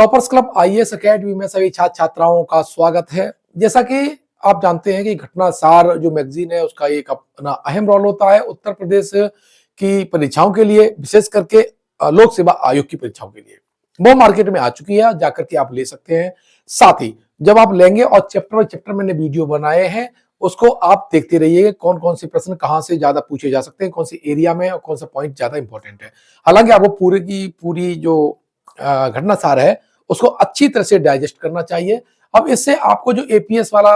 Toppers club IAS academy में सभी छात्र छात्राओं का स्वागत है। जैसा कि आप जानते हैं कि घटनासार जो मैगजीन है उसका एक अपना अहम रोल होता है उत्तर प्रदेश की परीक्षाओं के लिए, विशेष करके लोक सेवा आयोग की परीक्षाओं के लिए। वो मार्केट में आ चुकी है, जाकर के आप ले सकते हैं। साथ ही जब आप लेंगे और चैप्टर बाय चैप्टर मैंने वीडियो बनाए हैं, उसको आप देखते रहिए कौन कौन से प्रश्न कहां से ज्यादा पूछे जा सकते हैं, कौन से एरिया में और कौन सा पॉइंट ज्यादा इंपॉर्टेंट है। हालांकि आपको पूरी की पूरी जो घटनासार है उसको अच्छी तरह से डाइजेस्ट करना चाहिए। अब इससे आपको जो एपीएस वाला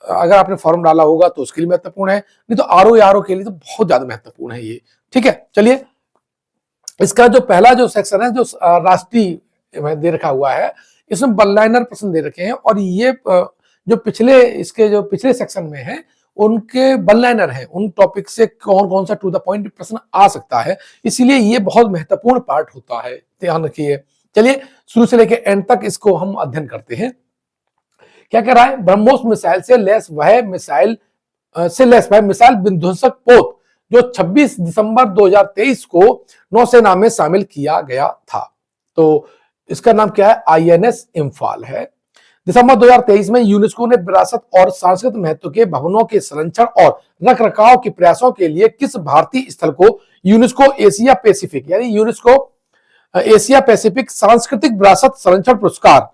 अगर आपने फॉर्म डाला होगा तो उसके लिए महत्वपूर्ण है, नहीं तो आरओ के लिए तो बहुत ज्यादा महत्वपूर्ण है ये। ठीक है, चलिए इसका जो पहला जो सेक्शन है जो राष्ट्रीय में दे रखा हुआ है, इसमें वन लाइनर प्रश्न दे रखे हैं और ये जो पिछले सेक्शन में है उनके वन लाइनर है, उन टॉपिक से कौन कौन सा टू द पॉइंट प्रश्न आ सकता है, इसीलिए ये बहुत महत्वपूर्ण पार्ट होता है, ध्यान रखिए। चलिए शुरू से लेकर एंड तक इसको हम अध्ययन करते हैं। क्या कह रहा है? ब्रह्मोस मिसाइल से लैस वह मिसाइल विध्वंसक पोत जो 26 दिसंबर 2023 को नौसेना में शामिल किया गया था। तो इसका नाम क्या है? आईएनएस इम्फाल है। दिसंबर 2023 में यूनेस्को ने विरासत और सांस्कृतिक महत्व के भवनों के संरक्षण और रखरखाव के प्रयासों के लिए किस भारतीय स्थल को यूनेस्को एशिया पैसिफिक यानी यूनेस्को एशिया पैसिफिक सांस्कृतिक विरासत संरक्षण पुरस्कार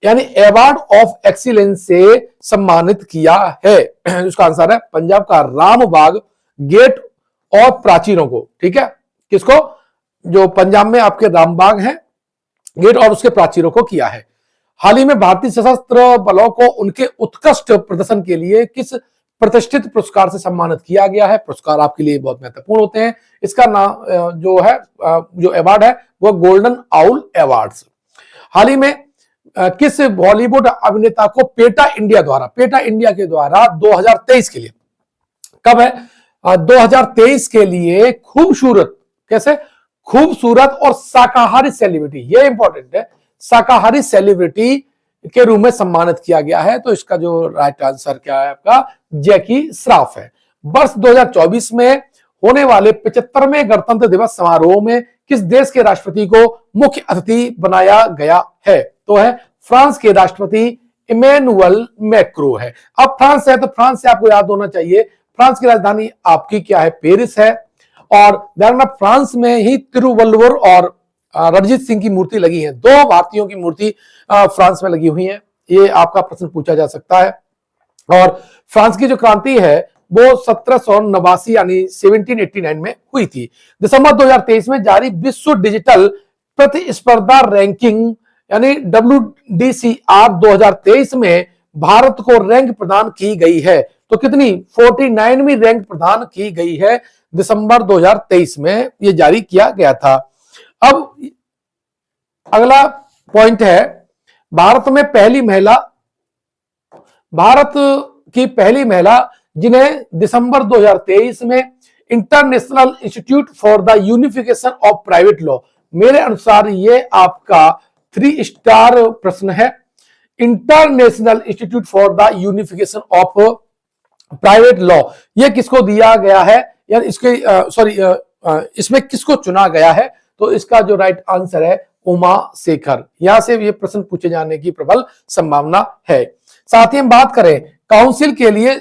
यानी अवार्ड ऑफ एक्सीलेंस से सम्मानित किया है? उसका आंसर है पंजाब का रामबाग गेट और प्राचीरों को। ठीक है, किसको? जो पंजाब में आपके रामबाग है, गेट और उसके प्राचीरों को किया है। हाल ही में भारतीय सशस्त्र बलों को उनके उत्कृष्ट प्रदर्शन के लिए किस प्रतिष्ठित पुरस्कार से सम्मानित किया गया है? पुरस्कार आपके लिए बहुत महत्वपूर्ण होते हैं। इसका नाम जो है जो अवार्ड है वो गोल्डन आउल अवार्ड्स। हाल ही में किस बॉलीवुड अभिनेता को पेटा इंडिया के द्वारा 2023 के लिए, कब है? 2023 के लिए खूबसूरत और शाकाहारी सेलिब्रिटी, ये इंपॉर्टेंट है, शाकाहारी सेलिब्रिटी के रूप में सम्मानित किया गया है। तो इसका जो राइट आंसर क्या है आपका? जैकी श्रॉफ है। वर्ष 2024 में होने वाले 75वें गणतंत्र दिवस समारोह में किस देश के राष्ट्रपति को मुख्य अतिथि बनाया गया है? तो है फ्रांस के राष्ट्रपति इमैनुअल मैक्रो है। अब फ्रांस है तो फ्रांस से आपको याद होना चाहिए फ्रांस की राजधानी आपकी क्या है? पेरिस है। और फ्रांस में ही तिरुवल्लुवर और रणजीत सिंह की मूर्ति लगी है। दो भारतीयों की मूर्ति फ्रांस में लगी हुई है, ये आपका प्रश्न पूछा जा सकता है। और फ्रांस की जो क्रांति है वो 1789 यानी 1789 में हुई थी। दिसंबर 2023 में जारी विश्व डिजिटल प्रतिस्पर्धा रैंकिंग यानी WDCR 2023 में भारत को रैंक प्रदान की गई है। तो कितनी? 49वीं रैंक प्रदान की गई है। दिसंबर 2023 में ये जारी किया गया था। अब अगला पॉइंट है, भारत की पहली महिला जिन्हें दिसंबर 2023 में international institute for the unification of private law, मेरे अनुसार ये आपका 3 स्टार प्रश्न है। International institute for the unification of private law, ये किसको दिया गया है? यानी इसमें किसको चुना गया है? तो इसका जो राइट आंसर है उमा शेखर। यहां से ये प्रश्न पूछे जाने की प्रबल संभावना है। साथ ही हम बात करें काउंसिल के लिए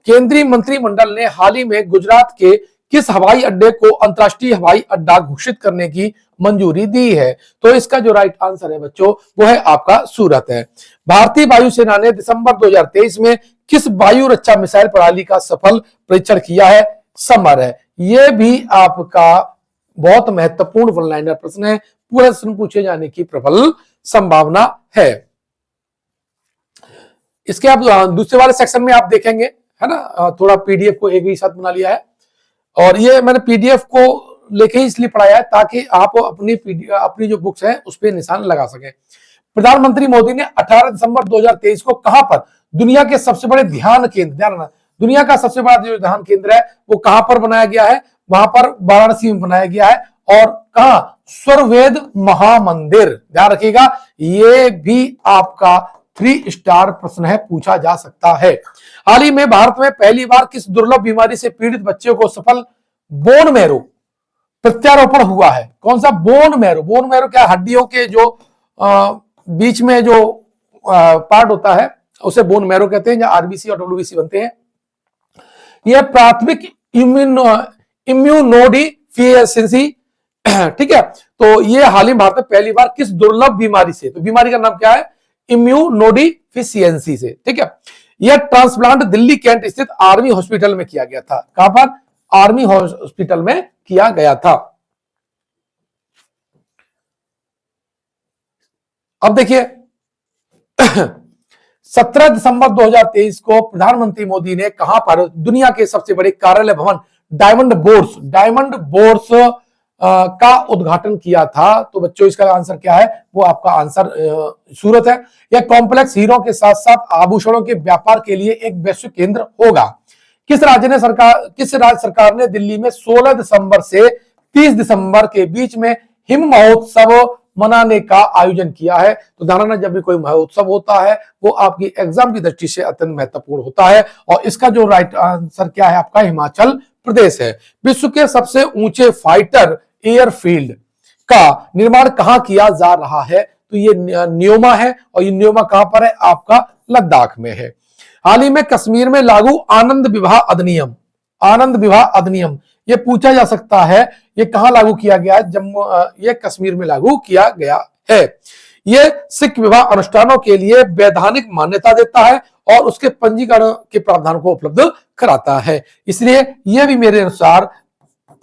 केंद्रीय मंत्रिमंडल ने हाल ही में गुजरात के किस हवाई अड्डे को अंतरराष्ट्रीय हवाई अड्डा घोषित करने की मंजूरी दी है? तो इसका जो राइट आंसर है बच्चों वो है आपका सूरत है। भारतीय वायुसेना ने दिसंबर 2023 में किस वायु रक्षा मिसाइल प्रणाली का सफल परीक्षण किया है? समर है। यह भी आपका बहुत महत्वपूर्ण वन लाइनर प्रश्न है, पूरा प्रश्न पूछे जाने की प्रबल संभावना है। इसके आप दूसरे वाले सेक्शन में आप देखेंगे, है ना, थोड़ा पीडीएफ को एक ही साथ बना लिया है और ये मैंने पीडीएफ को लेके ही इसलिए पढ़ाया है ताकि आप अपनी जो बुक्स है उस पर निशान लगा सके। प्रधानमंत्री मोदी ने 18 दिसंबर 2023 को कहां पर दुनिया के सबसे बड़े ध्यान केंद्र, दुनिया का सबसे बड़ा जो ध्यान केंद्र है वो कहां पर बनाया गया है? वहां पर वाराणसी में बनाया गया है। और कहां? स्वरवेद महामंदिर। ध्यान रखिएगा, ये भी आपका 3 स्टार प्रश्न है, पूछा जा सकता है। हाल ही में भारत में पहली बार किस दुर्लभ बीमारी से पीड़ित बच्चे को सफल बोन मैरो प्रत्यारोपण हुआ है? कौन सा? Bone marrow. बोन मैरो क्या? हड्डियों के जो बीच में जो पार्ट होता है उसे बोन मैरो कहते हैं, जहां आरबीसी और डब्ल्यूबीसी बनते हैं। यह प्राथमिक इम्यूनोडिफिशियंसी, ठीक है। तो ये हाल ही भारत में पहली बार किस दुर्लभ बीमारी से, तो बीमारी का नाम क्या है, इम्यूनोडिफिशियंसी से, ठीक है। यह ट्रांसप्लांट दिल्ली कैंट स्थित आर्मी हॉस्पिटल में किया गया था। कहां पर, आर्मी हॉस्पिटल में किया गया था। अब देखिए 17 दिसंबर 2023 को प्रधानमंत्री मोदी ने कहां पर दुनिया के सबसे बड़े कार्यालय भवन डायमंड बोर्ड्स का उद्घाटन किया था। तो बच्चों इसका आंसर क्या है, वो आपका आंसर सूरत है। यह कॉम्प्लेक्स हीरो के साथ साथ आभूषणों के व्यापार के लिए एक वैश्विक केंद्र होगा। किस राज्य सरकार ने दिल्ली में 16 दिसंबर से 30 दिसंबर के बीच में हिम महोत्सव मनाने का आयोजन किया है। तो ध्यान, जब भी कोई महोत्सव होता है वो आपकी एग्जाम की दृष्टि से अत्यंत महत्वपूर्ण होता है। और इसका जो राइट आंसर क्या है आपका, हिमाचल प्रदेश है। विश्व के सबसे ऊंचे फाइटर एयरफील्ड का निर्माण कहां किया जा रहा है, तो ये न्योमा है। और ये न्योमा कहां पर है, आपका लद्दाख में है। हाल ही में कश्मीर में लागू आनंद विवाह अधिनियम ये पूछा जा सकता है, ये कहां लागू किया गया है, जम्मू, ये कश्मीर में लागू किया गया है। ये सिख विवाह अनुष्ठानों के लिए वैधानिक मान्यता देता है और उसके पंजीकरण के प्रावधान को उपलब्ध कराता है। इसलिए यह भी मेरे अनुसार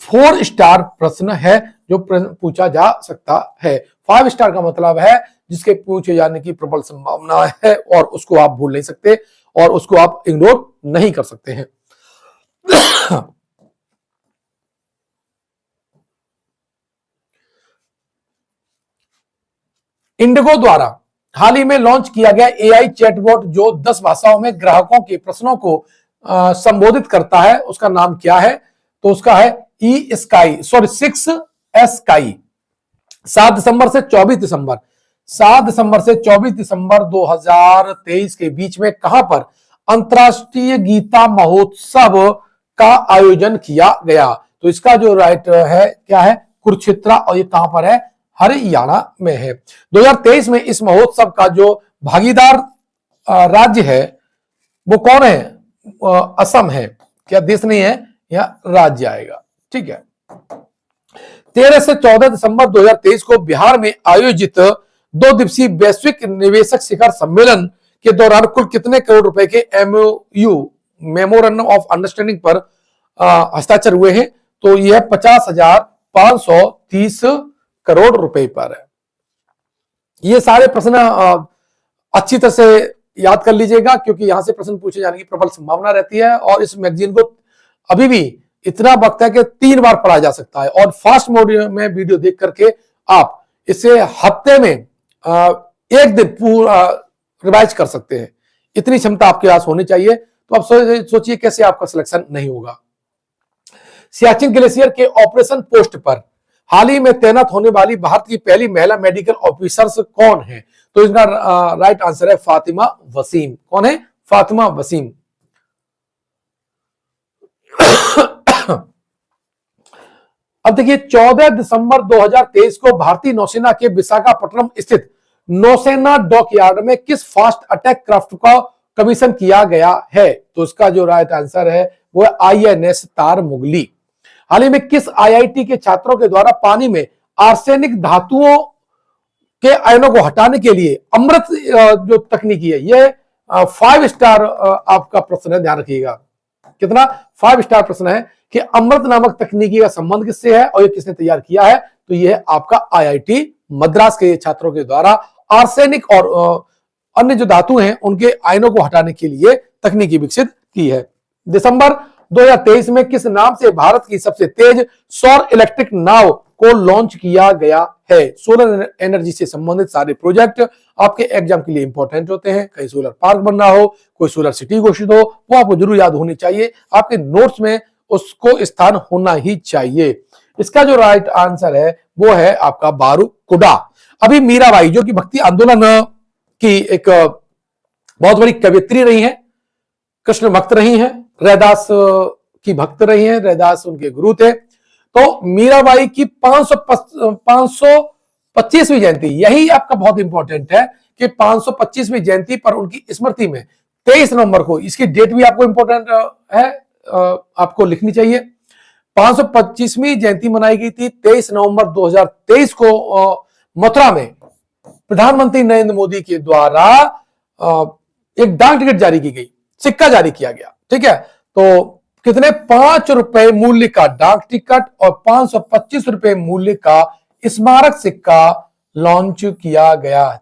4 स्टार प्रश्न है जो पूछा जा सकता है। 5 स्टार का मतलब है जिसके पूछे जाने की प्रबल संभावना है और उसको आप भूल नहीं सकते और उसको आप इग्नोर नहीं कर सकते हैं। इंडिगो द्वारा हाल ही में लॉन्च किया गया एआई चैटबॉट जो 10 भाषाओं में ग्राहकों के प्रश्नों को संबोधित करता है, उसका नाम क्या है, तो उसका है सिक्स स्काई। 7 दिसंबर से 24 दिसंबर 2023 के बीच में कहां पर अंतरराष्ट्रीय गीता महोत्सव का आयोजन किया गया, तो इसका जो राइट है क्या है, कुरुक्षेत्र। और ये कहां पर है, हरियाणा में है। 2023 में इस महोत्सव का जो भागीदार राज्य है वो कौन है, असम है। क्या देश नहीं है, या राज्य आएगा, ठीक है। 13 से 14 दिसंबर 2023 को बिहार में आयोजित 2 दिवसीय वैश्विक निवेशक शिखर सम्मेलन के दौरान कुल कितने करोड़ रुपए के एमओयू मेमोरेंडम ऑफ अंडरस्टैंडिंग पर हस्ताक्षर हुए हैं, तो यह 50,530 करोड़ रुपए पर है। ये सारे प्रश्न अच्छी तरह से याद कर लीजिएगा क्योंकि यहां से प्रश्न पूछे जाने की प्रबल संभावना रहती है। और इस मैगजीन को अभी भी इतना वक्त है कि 3 बार पढ़ा जा सकता है और फास्ट मोड में वीडियो देख करके आप इसे हफ्ते में 1 दिन पूरा रिवाइज कर सकते हैं। इतनी क्षमता आपके पास होनी चाहिए। तो आप सोचिए कैसे आपका सिलेक्शन नहीं होगा। सियाचिन ग्लेशियर के ऑपरेशन पोस्ट पर हाल ही में तैनात होने वाली भारत की पहली महिला मेडिकल ऑफिसर्स कौन है, तो इसका राइट आंसर है फातिमा वसीम। कौन है, फातिमा वसीम। अब देखिए 14 दिसंबर 2023 को भारतीय नौसेना के विशाखापट्टनम स्थित नौसेना डॉकयार्ड में किस फास्ट अटैक क्राफ्ट का कमीशन किया गया है, तो इसका जो राइट आंसर है वो है आईएनएस तारमुगली। हाल ही में किस आईआईटी के छात्रों के द्वारा पानी में आर्सेनिक धातुओं के आयनों को हटाने के लिए अमृत जो तकनीकी है, ये 5 स्टार आपका प्रश्न है, ध्यान रखिएगा। कितना, 5 स्टार प्रश्न है कि अमृत नामक तकनीकी का संबंध किससे है और ये किसने तैयार किया है, तो ये है आपका आईआईटी मद्रास के छात्रों के द्वारा आर्सेनिक और अन्य जो धातु हैं उनके आयनों को हटाने के लिए तकनीकी विकसित की है। दिसंबर 2023 में किस नाम से भारत की सबसे तेज सौर इलेक्ट्रिक नाव को लॉन्च किया गया है। सोलर एनर्जी से संबंधित सारे प्रोजेक्ट आपके एग्जाम के लिए इंपॉर्टेंट होते हैं। कहीं सोलर पार्क बनना हो, कोई सोलर सिटी घोषित हो, वो आपको जरूर याद होनी चाहिए। आपके नोट्स में उसको स्थान होना ही चाहिए। इसका जो राइट आंसर है वो है आपका बारूकुडा। अभी मीराबाई जो कि भक्ति आंदोलन की एक बहुत बड़ी कवियत्री रही है, कृष्ण भक्त रही हैं, रैदास की भक्त रही हैं, रैदास उनके गुरु थे। तो मीराबाई की 500 525वीं जयंती, यही आपका बहुत इंपॉर्टेंट है कि 525वीं जयंती पर उनकी स्मृति में 23 नवंबर को, इसकी डेट भी आपको इंपॉर्टेंट है, आपको लिखनी चाहिए। 525वीं जयंती मनाई गई थी 23 नवंबर 2023 को मथुरा में प्रधानमंत्री नरेंद्र मोदी के द्वारा एक डाक टिकट जारी की गई, सिक्का जारी किया गया। ठीक है, तो कितने, 5 रुपए मूल्य का डाक टिकट और 525 रुपए मूल्य का स्मारक सिक्का लॉन्च किया गया।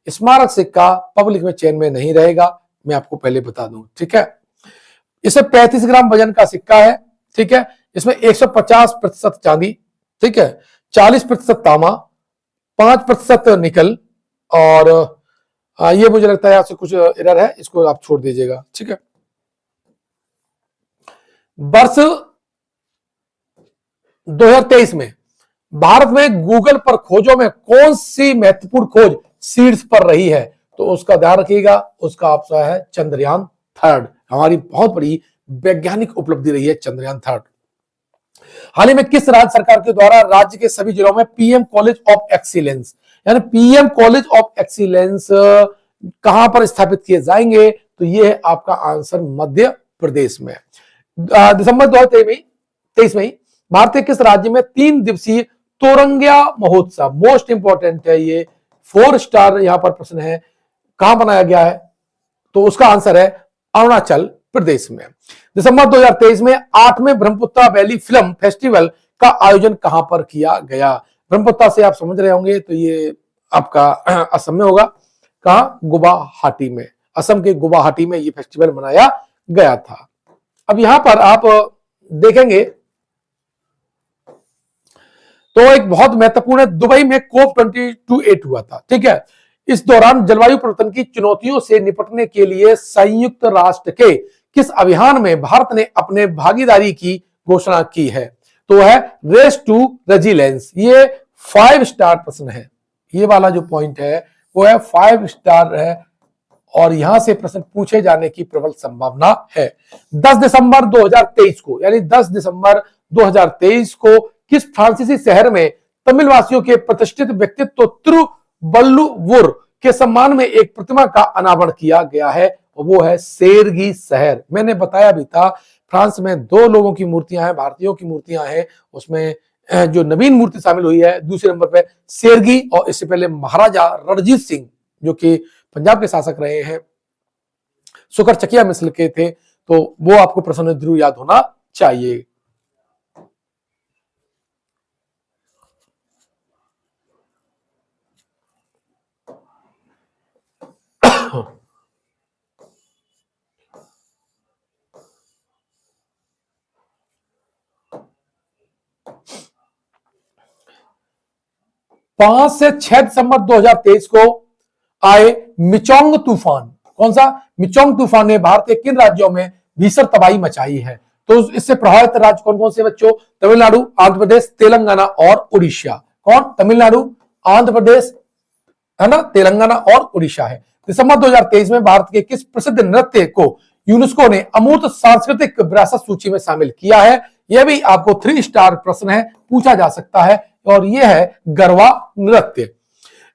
स्मारक सिक्का पब्लिक में चेन में नहीं रहेगा, मैं आपको पहले बता दूं। ठीक है, इसे 35 ग्राम वजन का सिक्का है। ठीक है, इसमें 150% चांदी, ठीक है, 40% तांबा, 5% निकल, और ये मुझे लगता है आपसे कुछ एरर है, इसको आप छोड़ दीजिएगा। ठीक है, वर्ष 2023 में भारत में गूगल पर खोजों में कौन सी महत्वपूर्ण खोज शीर्ष पर रही है, तो उसका ध्यान रखिएगा, उसका आंसर है चंद्रयान 3। हमारी बहुत बड़ी वैज्ञानिक उपलब्धि रही है चंद्रयान 3। हाल ही में किस राज्य सरकार के द्वारा राज्य के सभी जिलों में पीएम कॉलेज ऑफ एक्सीलेंस, यानी पीएम कॉलेज ऑफ एक्सीलेंस कहां पर स्थापित किए जाएंगे, तो ये है आपका आंसर मध्य प्रदेश में। दिसंबर 2023 में भारत के किस राज्य में 3 दिवसीय तोरंगिया महोत्सव, मोस्ट इंपॉर्टेंट है ये, 4 स्टार यहां पर प्रश्न है, कहां बनाया गया है, तो उसका आंसर है अरुणाचल प्रदेश में। दिसंबर 2023 में 8वें ब्रह्मपुत्रा वैली फिल्म फेस्टिवल का आयोजन कहां पर किया गया। ब्रह्मपुत्रा से आप समझ रहे होंगे, तो ये आपका असम में होगा। कहां, गुवाहाटी में, असम के गुवाहाटी में ये फेस्टिवल मनाया गया था। अब यहां पर आप देखेंगे तो एक बहुत महत्वपूर्ण है, दुबई में COP28 हुआ था। ठीक है, इस दौरान जलवायु परिवर्तन की चुनौतियों से निपटने के लिए संयुक्त राष्ट्र के किस अभियान में भारत ने अपने भागीदारी की घोषणा की है, तो है रेस टू रेजिलेंस। ये 5 स्टार प्रश्न है, ये वाला जो पॉइंट है वो है 5 स्टार है, और यहां से प्रश्न पूछे जाने की प्रबल संभावना है। 10 दिसंबर 2023 को, यानी 10 दिसंबर 2023 को किस फ्रांसीसी शहर में तमिल वासियों के प्रतिष्ठित व्यक्तित्व तिरुवल्लुवर के सम्मान में एक प्रतिमा का अनावरण किया गया है, और वो है सेरगी शहर। मैंने बताया भी था, फ्रांस में 2 लोगों की मूर्तियां हैं, भारतीयों की मूर्तियां हैं, उसमें जो नवीन मूर्ति शामिल हुई है दूसरे नंबर पे सेरगी, और इससे पहले महाराजा रणजीत सिंह जो कि पंजाब के शासक रहे हैं, सुकरचकिया मिस्र के थे, तो वो आपको प्रश्न जरूर याद होना चाहिए। पांच से 6 दिसंबर 2023 को आए मिचोंग तूफान, कौन सा, मिचोंग तूफान ने भारत के किन राज्यों में भीषण तबाही मचाई है, तो इससे प्रभावित राज्य कौन कौन से बच्चों, तमिलनाडु, आंध्र प्रदेश, तेलंगाना और उड़ीसा। कौन, तमिलनाडु, आंध्र प्रदेश है ना, तेलंगाना और उड़ीसा है। दिसंबर 2023 में भारत के किस प्रसिद्ध नृत्य को यूनेस्को ने अमूर्त सांस्कृतिक विरासत सूची में शामिल किया है, यह भी आपको 3 स्टार प्रश्न है, पूछा जा सकता है, और यह है गरबा नृत्य।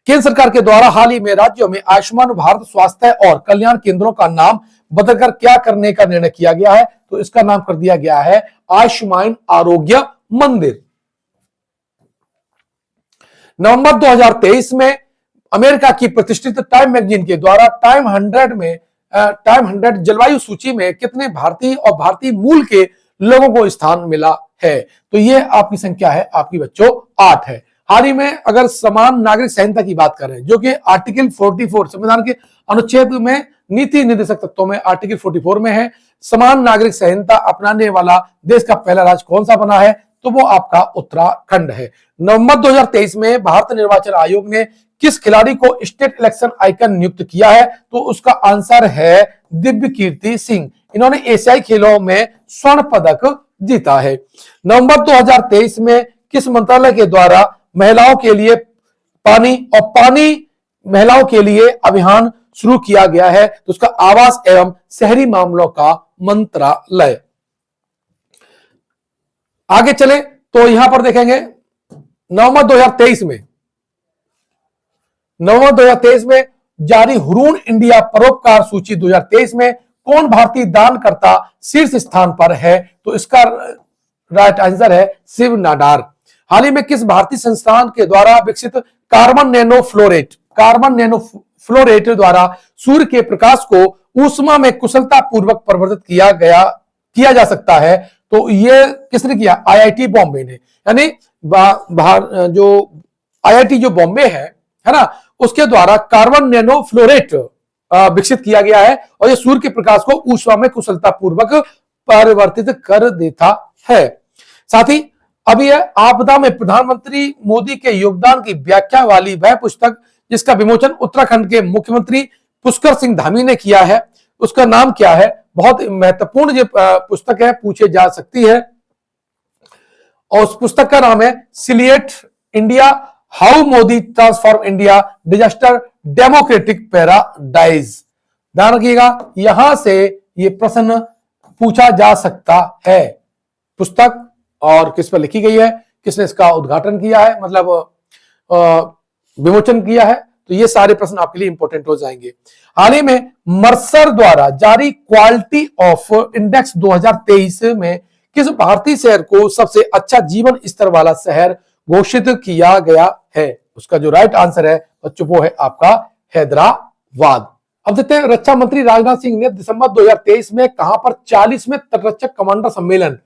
केंद्र सरकार के द्वारा हाल ही में राज्यों में आयुष्मान भारत स्वास्थ्य और कल्याण केंद्रों का नाम बदलकर क्या करने का निर्णय किया गया है, तो इसका नाम कर दिया गया है आयुष्मान आरोग्य मंदिर। नवंबर 2023 में अमेरिका की प्रतिष्ठित टाइम मैगजीन के द्वारा टाइम 100 जलवायु सूची में कितने भारतीय और भारतीय मूल के लोगों को स्थान मिला है, तो ये आपकी संख्या है आपकी बच्चों 8 है। हाल ही में अगर समान नागरिक संहिता की बात करें, जो कि आर्टिकल 44 संविधान के अनुच्छेद में नीति निर्देशक तत्वों में आर्टिकल 44 में है, समान नागरिक संहिता अपनाने वाला देश का पहला राज्य कौन सा बना है, तो वो आपका उत्तराखंड है। नवंबर 2023 में भारत निर्वाचन आयोग ने किस खिलाड़ी को स्टेट इलेक्शन आइकन नियुक्त किया है, तो उसका आंसर है दिव्य कीर्ति सिंह। इन्होंने एशियाई खेलों में स्वर्ण पदक जीता है। नवंबर 2023 में किस मंत्रालय के द्वारा महिलाओं के लिए पानी महिलाओं के लिए अभियान शुरू किया गया है, तो उसका आवास एवं शहरी मामलों का मंत्रालय। आगे चले तो यहां पर देखेंगे नवंबर 2023 में नवंबर 2023 में जारी हुरून इंडिया परोपकार सूची 2023 में कौन भारतीय दानकर्ता शीर्ष स्थान पर है? तो इसका राइट आंसर है शिव नाडार। हाल ही में किस भारतीय संस्थान के द्वारा विकसित कार्बन नैनो फ्लोरेट द्वारा सूर्य के प्रकाश को ऊष्मा में कुशलता पूर्वक परिवर्तित किया जा सकता है? तो ये किसने किया? आईआईटी बॉम्बे ने। यानी जो आईआईटी जो बॉम्बे है ना, उसके द्वारा कार्बन नैनो फ्लोरेट विकसित किया गया है और ये सूर्य के प्रकाश को ऊष्मा में कुशलता पूर्वक परिवर्तित कर देता है। साथ ही अब यह आपदा में प्रधानमंत्री मोदी के योगदान की व्याख्या वाली वह पुस्तक जिसका विमोचन उत्तराखंड के मुख्यमंत्री पुष्कर सिंह धामी ने किया है, उसका नाम क्या है? बहुत महत्वपूर्ण जो पुस्तक है, पूछे जा सकती है, और उस पुस्तक का नाम है सिलिएट India, how Modi transform India disaster democratic paradise. ध्यान रखिएगा, यहां से ये प्रश्न पूछा जा सकता है। पुस्तक और किस पर लिखी गई है, किसने इसका उद्घाटन किया है, मतलब विमोचन किया है, तो ये सारे प्रश्न आपके लिए इंपॉर्टेंट हो जाएंगे। हाल ही में मर्सर द्वारा जारी क्वालिटी ऑफ इंडेक्स 2023 में किस भारतीय शहर को सबसे अच्छा जीवन स्तर वाला शहर घोषित किया गया है? उसका जो राइट आंसर है बच्चों वो है आपका हैदराबाद। अब देखते हैं, रक्षा मंत्री राजनाथ सिंह ने दिसंबर 2023 में कहां पर 40वें तटरक्षक कमांडर सम्मेलन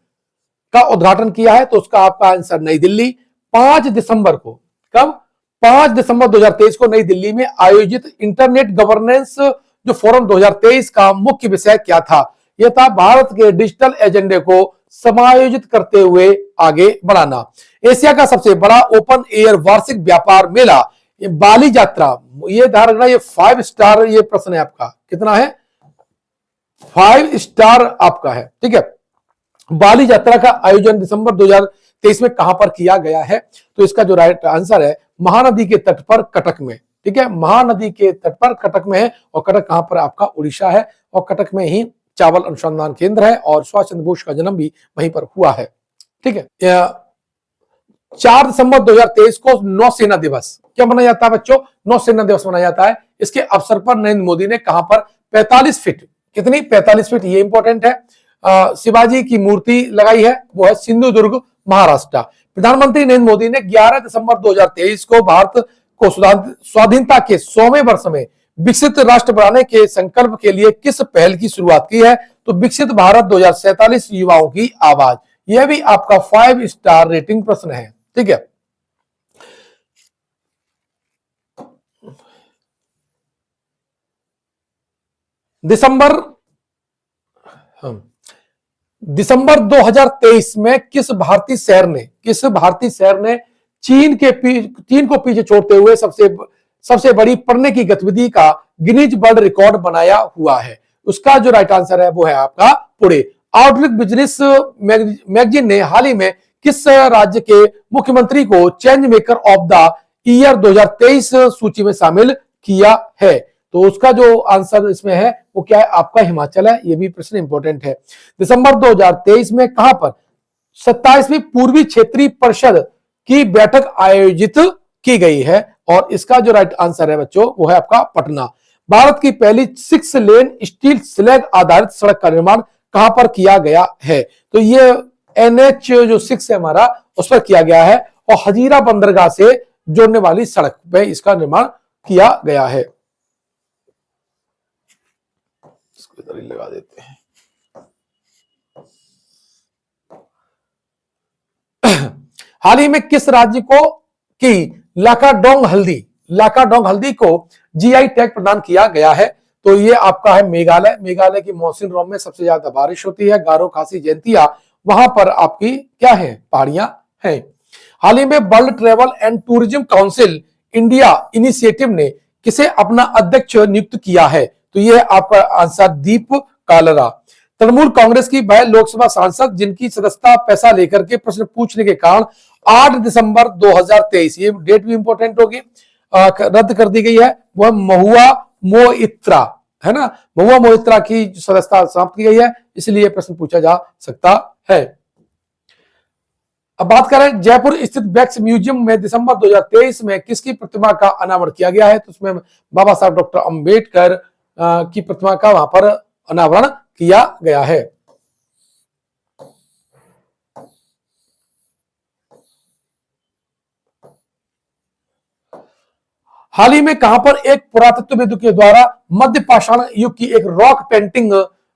का उद्घाटन किया है? तो उसका आपका आंसर नई दिल्ली 5 दिसंबर को। कब? 5 दिसंबर 2023 को नई दिल्ली में आयोजित इंटरनेट गवर्नेंस जो फोरम 2023 का मुख्य विषय क्या था? यह था भारत के डिजिटल एजेंडे को समायोजित करते हुए आगे बढ़ाना। एशिया का सबसे बड़ा ओपन एयर वार्षिक व्यापार मेला ये बाली यात्रा, ये ध्यान रखना, ये 5 स्टार ये प्रश्न है आपका, कितना है? 5 स्टार आपका है, ठीक है। बाली यात्रा का आयोजन दिसंबर 2023 में कहां पर किया गया है? तो इसका जो राइट आंसर है महानदी के तट पर कटक में, ठीक है, महानदी के तट पर कटक में है। और कटक कहां पर? आपका उड़ीसा है, और कटक में ही चावल अनुसंधान केंद्र है और सुभाष चंद्र बोस का जन्म भी वहीं पर हुआ है, ठीक है। 4 दिसंबर 2023 को नौसेना दिवस क्या मनाया जाता है बच्चों? नौसेना दिवस मनाया जाता है। इसके अवसर पर नरेंद्र मोदी ने कहां पर 45 फीट, कितनी? 45 फीट, ये इंपॉर्टेंट है, शिवाजी की मूर्ति लगाई है, वो है सिंधुदुर्ग महाराष्ट्र। प्रधानमंत्री नरेंद्र मोदी ने 11 दिसंबर 2023 को भारत को स्वाधीनता के 100वें वर्ष में विकसित राष्ट्र बनाने के संकल्प के लिए किस पहल की शुरुआत की है? तो विकसित भारत 2047 युवाओं की आवाज। यह भी आपका 5 स्टार रेटिंग प्रश्न है, ठीक है। दिसंबर 2023 में किस भारतीय शहर ने चीन को पीछे छोड़ते हुए सबसे बड़ी पढ़ने की गतिविधि का गिनीज वर्ल्ड रिकॉर्ड बनाया हुआ है? उसका जो राइट आंसर है वो है आपका पुणे। आउटलुक बिजनेस मैगजीन ने हाल ही में किस राज्य के मुख्यमंत्री को change maker of the year 2023 सूची में शामिल किया है? तो उसका जो आंसर इसमें है वो क्या है? आपका हिमाचल है। ये भी प्रश्न इंपॉर्टेंट है। दिसंबर 2023 में कहां पर 27वीं पूर्वी क्षेत्रीय परिषद की बैठक आयोजित की गई है? और इसका जो राइट आंसर है बच्चों वो है आपका पटना। भारत की पहली 6 लेन स्टील स्लैग आधारित सड़क का निर्माण कहां पर किया गया है? तो ये NH जो 6 है हमारा, उस पर किया गया है, और हजीरा बंदरगाह से जोड़ने वाली सड़क पे इसका निर्माण किया गया है। इसको इधर ही लगा देते हैं। हाल ही में किस राज्य को की लाकाडोंग हल्दी को GI टैग प्रदान किया गया है? तो ये आपका है मेघालय की मौसिनराम में सबसे ज्यादा बारिश होती है। गारो खासी जयंतिया वहां पर आपकी क्या है? पहाड़ियां हैं। हाल ही में world travel and tourism council India initiative ने किसे अपना अध्यक्ष नियुक्त किया है? तो ये आपका आंसर दीप कालरा। तृणमूल कांग्रेस की वह लोकसभा सांसद जिनकी सदस्यता पैसा लेकर के प्रश्न पूछने के कारण 8 दिसंबर 2023, ये डेट भी इंपॉर्टेंट होगी, रद्द कर दी गई है, वह महुआ मोइत्रा है ना। महुआ मोइत्रा की सदस्यता समाप्त की गई है, इसलिए प्रश्न पूछा जा सकता है। अब बात करें जयपुर स्थित वैक्स म्यूजियम में दिसंबर 2023 में किसकी प्रतिमा का अनावरण किया गया है, तो उसमें बाबा साहब डॉक्टर अंबेडकर की प्रतिमा का वहां पर अनावरण किया गया है। हाल ही में कहां पर एक पुरातत्वविद के द्वारा मध्य पाषाण युग की एक रॉक पेंटिंग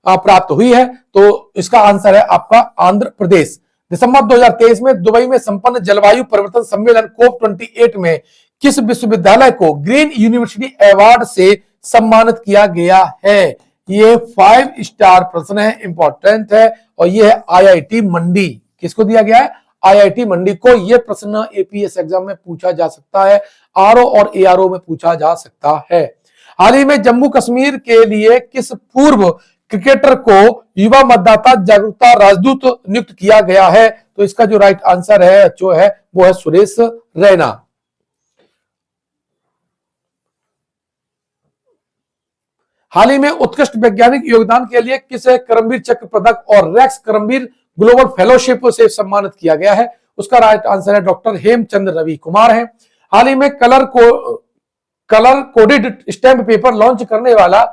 प्राप्त हुई है, तो इसका आंसर है आपका आंध्र प्रदेश। दिसंबर 2023 में दुबई में संपन्न जलवायु परिवर्तन सम्मेलन COP28 में किस विश्वविद्यालय को ग्रीन यूनिवर्सिटी अवार्ड से सम्मानित किया गया है? ये 5 स्टार प्रश्न है, इंपॉर्टेंट है, और ये है IIT मंडी। किसको दिया गया है? IIT मंडी को। यह प्रश्न APS एग्जाम में पूछा जा सकता है, RO और ARO में पूछा जा सकता है। हाल ही में जम्मू कश्मीर के लिए किस पूर्व क्रिकेटर को युवा मतदाता जागरूकता राजदूत नियुक्त किया गया है? तो इसका जो राइट आंसर है जो है वो है सुरेश रैना। हाल ही में उत्कृष्ट वैज्ञानिक योगदान के लिए किसे करमवीर चक्र पदक और रेक्स करमवीर ग्लोबल फेलोशिप से सम्मानित किया गया है? उसका राइट आंसर है डॉक्टर हेमचंद रवि कुमार है। हाल ही में colour coded stamp paper launch करने वाला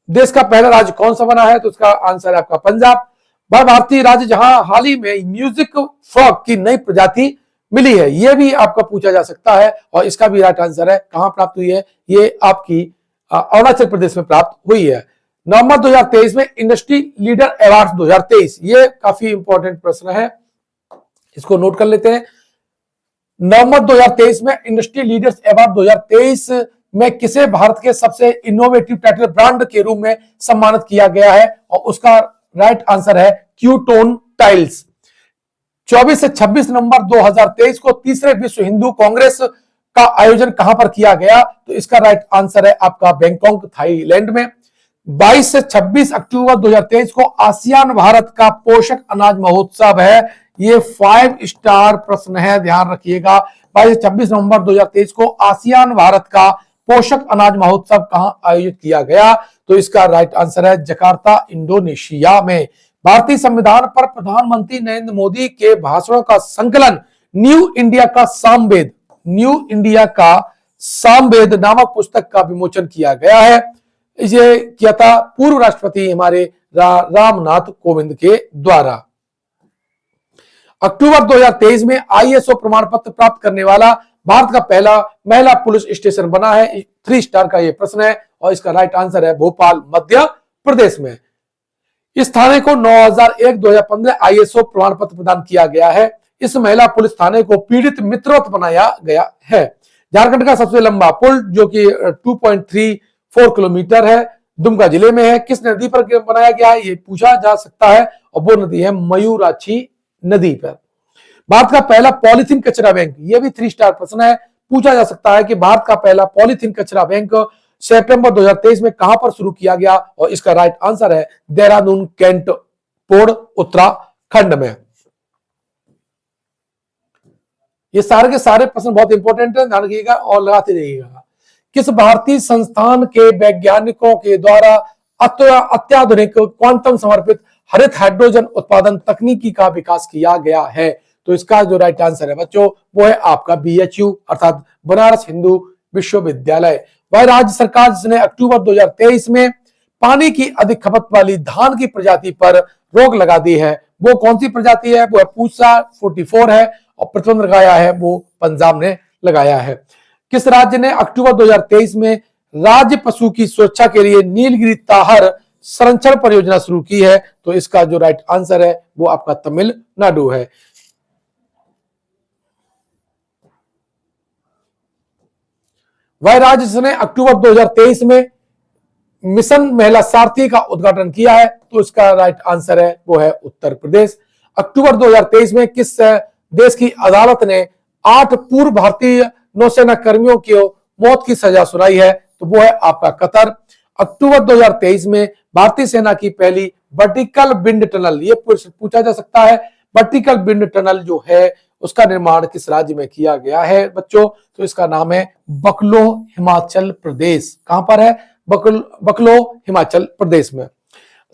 देश का पहला राज्य कौन सा बना है? तो उसका आंसर है आपका पंजाब। वह भारतीय राज्य जहां हाल ही में म्यूजिक फ्रॉग की नई प्रजाति मिली है, यह भी आपका पूछा जा सकता है, और इसका भी राइट आंसर है कहां प्राप्त हुई है? ये आपकी अरुणाचल प्रदेश में प्राप्त हुई है। नवंबर 2023 में इंडस्ट्री लीडर अवार्ड 2023, ये काफी इंपॉर्टेंट प्रश्न है, इसको नोट कर लेते हैं। नवंबर 2023 में इंडस्ट्री लीडर्स अवार्ड 2023 में किसे भारत के सबसे इनोवेटिव टाइटल ब्रांड के रूप में सम्मानित किया गया है? और उसका राइट आंसर है क्यूटोन टाइल्स। 24 से 26 नवंबर 2023 को तीसरे विश्व हिंदू कांग्रेस का आयोजन कहां पर किया गया? तो इसका राइट आंसर है आपका बैंकॉक थाईलैंड में। 22 से 26 अक्टूबर 2023 को आसियान भारत का पोषक अनाज महोत्सव है। ये 5 स्टार प्रश्न है, ध्यान रखिएगा। 22 से 26 नवंबर 2023 को आसियान भारत का पोषक अनाज महोत्सव कहां आयोजित किया गया? तो इसका राइट आंसर है जकार्ता, इंडोनेशिया में। भारतीय संविधान पर प्रधानमंत्री नरेंद्र मोदी के भाषणों का संकलन न्यू इंडिया का सामवेद नामक पुस्तक का विमोचन किया गया है। इसे किया था पूर्व राष्ट्रपति हमारे रामनाथ कोविंद के द्वारा। अक्टूबर 2023 में ISO प्रमाण पत्र प्राप्त करने वाला भारत का पहला महिला पुलिस स्टेशन बना है। 3 स्टार का यह प्रश्न है, और इसका राइट आंसर है भोपाल, मध्य प्रदेश में। इस थाने को 9001-2015 ISO प्रमाण पत्र प्रदान किया गया है। इस महिला पुलिस थाने को पीड़ित मित्रवत बनाया गया है। झारखंड का सबसे लंबा पुल जो कि 2.34 किलोमीटर है, दुमका जिले में है, किस नदी पर बनाया गया है? ये पूछा जा सकता है, और वो नदी है मयूराक्षी नदी पर। भारत का पहला पॉलीथीन कचरा बैंक, ये भी 3 स्टार प्रश्न है, पूछा जा सकता है कि भारत का पहला पॉलीथीन कचरा बैंक सितंबर 2023 में कहां पर शुरू किया गया? और इसका राइट आंसर है देहरादून कैंट पोर्ट, उत्तराखंड में। ये सारे के सारे प्रश्न बहुत इंपॉर्टेंट है, ध्यान रखिएगा और लगाते रहिएगा। किस भारतीय संस्थान के वैज्ञानिकों के द्वारा अत्याधुनिक क्वांटम समर्पित हरित हाइड्रोजन उत्पादन तकनीकी का विकास किया गया है? तो इसका जो राइट आंसर है बच्चों वो है आपका BHU अर्थात बनारस हिंदू विश्वविद्यालय। वह राज्य सरकार जिसने अक्टूबर 2023 में पानी की अधिक खपत वाली धान की प्रजाति पर रोक लगा दी है, वो कौन सी प्रजाति है? वो है पूसा 44 है, और प्रतिबंध लगाया है वो पंजाब ने लगाया है। किस राज्य ने अक्टूबर 2023 में राज्य पशु की सुरक्षा के लिए नीलगिरी ताहर संरक्षण परियोजना शुरू की है? तो इसका जो राइट आंसर है वो आपका तमिलनाडु है। वह राज्य जिसने अक्टूबर 2023 में मिशन महिला सारथी का उद्घाटन किया है? तो इसका राइट आंसर है वो है उत्तर प्रदेश। अक्टूबर 2023 में किस देश की अदालत ने 8 पूर्व भारतीय नौसेना कर्मियों की मौत की सजा सुनाई है? तो वो है आपका कतर। अक्टूबर 2023 में भारतीय सेना की पहली वर्टिकल विंड टनल, ये पूछा जा सकता है, वर्टिकल विंड टनल जो है उसका निर्माण किस राज्य में किया गया है बच्चों? तो इसका नाम है बकलो, हिमाचल प्रदेश। कहां पर है? बकलो, हिमाचल प्रदेश में।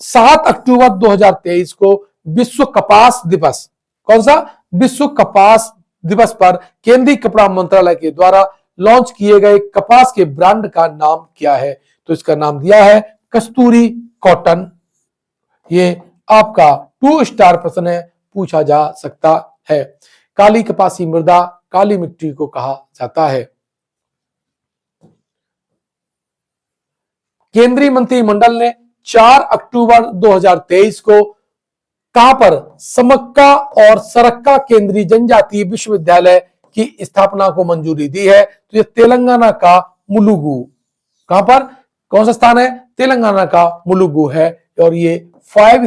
7 अक्टूबर 2023 को विश्व कपास दिवस, कौन सा? विश्व कपास दिवस पर केंद्रीय कपड़ा मंत्रालय के द्वारा लॉन्च किए गए कपास के ब्रांड का नाम क्या है? तो इसका नाम दिया है कस्तूरी कॉटन। ये आपका 2 स्टार प्रश्न है, पूछा जा सकता है। काली कपासी मृदा काली मिट्टी को कहा जाता है। केंद्रीय मंत्रिमंडल ने 4 अक्टूबर 2023 को कहां पर समक्का और सरक्का केंद्रीय जनजातीय विश्वविद्यालय की स्थापना को मंजूरी दी है। तो ये तेलंगाना का मुलुगु, कहां पर, कौन सा स्थान है? तेलंगाना का मुलुगु है। और ये 5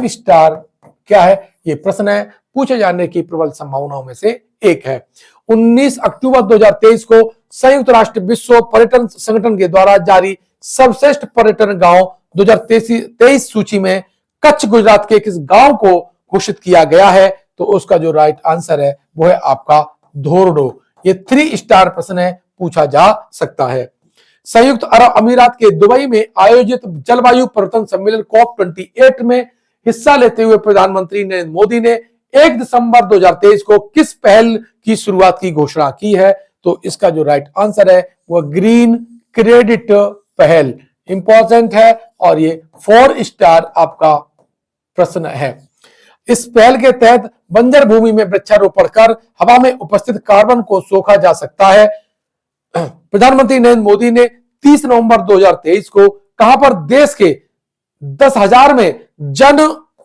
स्टार क्या है? ये प्रश्न है, पूछे जाने की प्रबल संभावनाओं में से एक है। 19 अक्टूबर 2023 को संयुक्त राष्ट्र विश्व पर्यटन संगठन के द्वारा जारी सर्वश्रेष्ठ पर्यटन गांव 2023 सूची में कच्छ गुजरात के किस गांव को घोषित किया गया है? तो उसका जो राइट आंसर है वो है आपका धोरडो। ये 3 स्टार प्रश्न है, पूछा जा सकता है। संयुक्त अरब अमीरात के दुबई में आयोजित जलवायु परिवर्तन सम्मेलन COP28 में हिस्सा लेते हुए प्रधानमंत्री नरेंद्र मोदी ने 1 दिसंबर 2023 को किस पहल की शुरुआत की घोषणा की है? तो इसका जो राइट आंसर है वह ग्रीन क्रेडिट पहल, इंपॉर्टेंट है और ये 4 स्टार आपका प्रश्न है। इस पहल के तहत बंजर भूमि में वृक्षारोपण कर हवा में उपस्थित कार्बन को सोखा जा सकता है। प्रधानमंत्री नरेंद्र मोदी ने 30 नवंबर 2023 को कहां पर देश के 10,000 में जन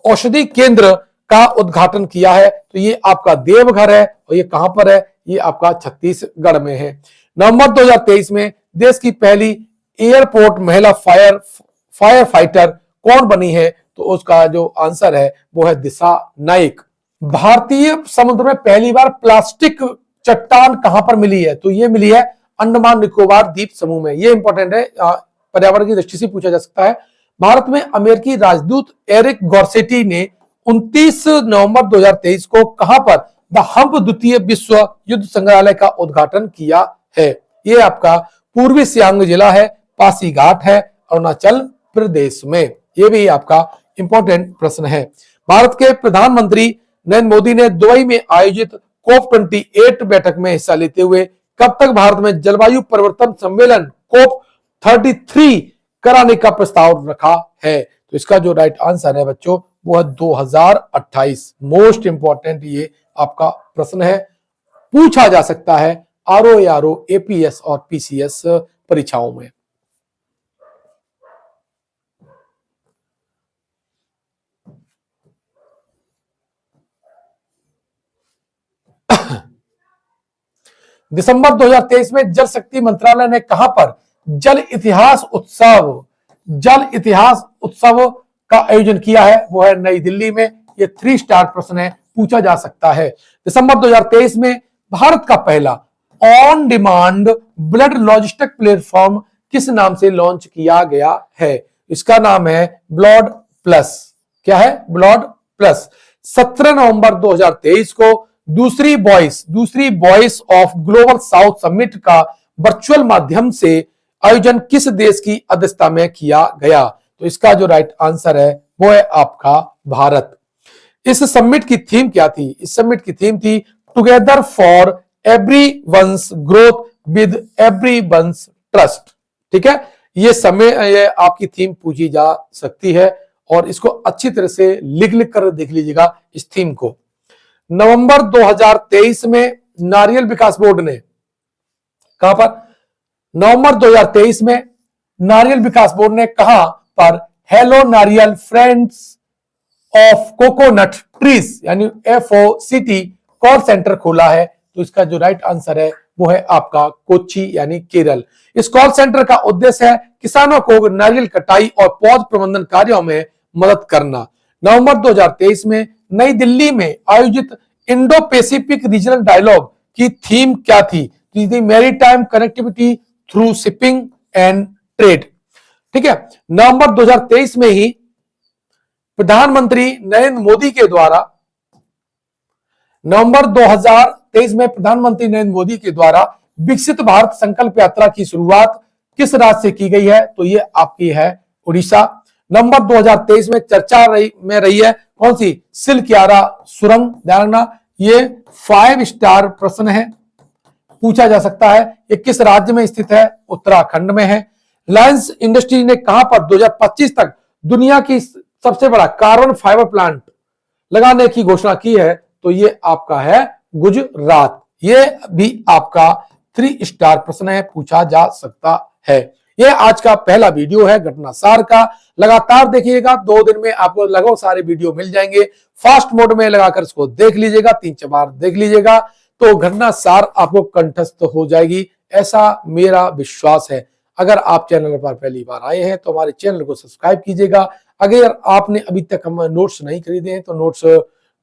औषधि केंद्र का उद्घाटन किया है? तो ये आपका देवघर है और ये कहां पर है? ये आपका छत्तीसगढ़ में है। नवंबर 2023 में देश की पहली एयरपोर्ट महिला फायर फाइटर कौन बनी है? तो उसका जो आंसर है वो है दिशा नाइक। भारतीय समुद्र में पहली बार प्लास्टिक चट्टान कहां पर मिली है? तो ये मिली है अंडमान निकोबार द्वीप समूह में। ये इंपॉर्टेंट है, पर्यावरण की दृष्टि से पूछा जा सकता है। भारत में अमेरिकी राजदूत एरिक गॉर्सेटी ने 29 नवंबर 2023 को कहां पर द हम्प द्वितीय विश्व युद्ध संग्रहालय का उद्घाटन किया है? ये आपका पूर्वी सियांग जिला है, पासीघाट है, अरुणाचल प्रदेश में। ये भी आपका इंपॉर्टेंट प्रश्न है। भारत के प्रधानमंत्री नरेंद्र मोदी ने दुबई में आयोजित COP28 बैठक में हिस्सा लेते हुए कब तक भारत में जलवायु परिवर्तन सम्मेलन COP33 कराने का प्रस्ताव रखा है? तो इसका जो राइट आंसर है बच्चों वो है 2028। मोस्ट इंपॉर्टेंट ये आपका प्रश्न है, पूछा जा सकता है RO, APS और PCS परीक्षाओं में। दिसंबर 2023 में जल शक्ति मंत्रालय ने कहां पर जल इतिहास उत्सव का आयोजन किया है? वो है नई दिल्ली में। ये 3 स्टार प्रश्न है, पूछा जा सकता है। दिसंबर 2023 में भारत का पहला on demand blood logistic platform किस नाम से लॉन्च किया गया है? इसका नाम है ब्लड प्लस। क्या है? Blood plus. 17 नवंबर 2023 को दूसरी voice of global south summit का वर्चुअल माध्यम से आयोजन किस देश की अध्यक्षता में किया गया? तो इसका जो राइट आंसर है वो है आपका भारत। इस समिट की थीम क्या थी? इस समिट की थीम थी together for everyone's growth with everyone's trust. ठीक है, ये आपकी थीम पूछी जा सकती है और इसको अच्छी तरह से लिख कर देख लीजिएगा इस थीम को। नवंबर 2023 में नारियल विकास बोर्ड ने कहां पर? नवंबर 2023 में नारियल विकास बोर्ड ने कहां पर हेलो नारियल फ्रेंड्स ऑफ कोकोनट ट्रीज यानी FOCT कॉल सेंटर खोला है? तो इसका जो राइट आंसर है वो है आपका कोच्चि यानी केरल। इस कॉल सेंटर का उद्देश्य है किसानों को नारियल कटाई और पौध प्रबंधन कार्यों में मदद करना। नवंबर 2023 में नई दिल्ली में आयोजित इंडो पैसिफिक रीजनल डायलॉग की थीम क्या थी? Maritime connectivity through shipping and trade. ठीक है, नवंबर 2023 में ही प्रधानमंत्री नरेंद्र मोदी के द्वारा विकसित भारत संकल्प यात्रा की शुरुआत किस राज्य से की गई है? तो ये आपकी है उड़ीसा। नंबर 2023 में चर्चा में रही है कौन सी? सिलक्यारा सुरंग। ध्यान रखना, ये 5 स्टार प्रश्न है, पूछा जा सकता है। ये किस राज्य में स्थित है? उत्तराखंड में है। रिलायंस इंडस्ट्री ने कहां पर 2025 तक दुनिया की सबसे बड़ा कार्बन फाइबर प्लांट लगाने की घोषणा की है? तो ये आपका है गुजरात। ये भी आपका 3 स्टार प्रश्न है, पूछा जा सकता है। ये आज का पहला वीडियो है घटनासार का। लगातार देखिएगा, 2 दिन में आपको लगभग सारे वीडियो मिल जाएंगे। फास्ट मोड में लगाकर इसको देख लीजिएगा, 3-4 बार देख लीजिएगा तो घटनासार आपको कंठस्थ हो जाएगी, ऐसा मेरा विश्वास है। अगर आप चैनल पर पहली बार आए हैं तो हमारे चैनल को सब्सक्राइब कीजिएगा। अगर आपने अभी तक हम नोट्स नहीं खरीदे हैं तो नोट्स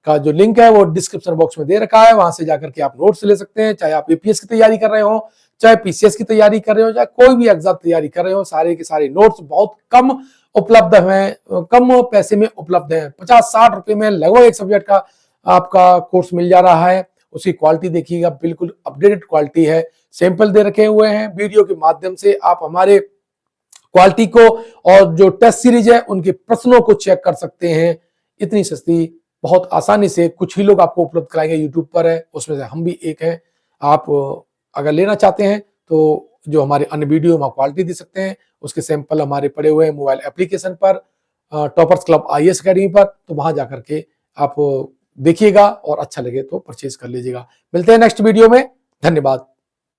का जो लिंक है वो डिस्क्रिप्शन बॉक्स में दे रखा है, वहां से जाकर के आप नोट्स ले सकते हैं। चाहे आप एपीएस की तैयारी कर रहे हो, चाहे पीसीएस की तैयारी कर रहे हो, चाहे कोई भी एग्जाम तैयारी कर रहे हो, सारे के सारे नोट्स बहुत कम उपलब्ध हैं, कम पैसे में उपलब्ध हैं। 50-60 रुपए में लगभग एक सब्जेक्ट का आपका कोर्स मिल जा रहा है। उसकी क्वालिटी देखिएगा, बिल्कुल अपडेटेड क्वालिटी है। सैंपल दे रखे हुए हैं, वीडियो के माध्यम से आप हमारे क्वालिटी को और जो टेस्ट सीरीज है उनके प्रश्नों को चेक कर सकते हैं। इतनी सस्ती, बहुत आसानी से कुछ ही लोग आपको उपलब्ध कराएंगे, यूट्यूब पर है, उसमें से हम भी एक हैं। आप अगर लेना चाहते हैं तो जो हमारे अन्य वीडियो में क्वालिटी दे सकते हैं, उसके सैंपल हमारे पड़े हुए हैं मोबाइल एप्लीकेशन पर, टॉपर्स क्लब आईएएस अकेडमी पर, तो वहां जाकर के आप देखिएगा और अच्छा लगे तो परचेज कर लीजिएगा। मिलते हैं नेक्स्ट वीडियो में, धन्यवाद।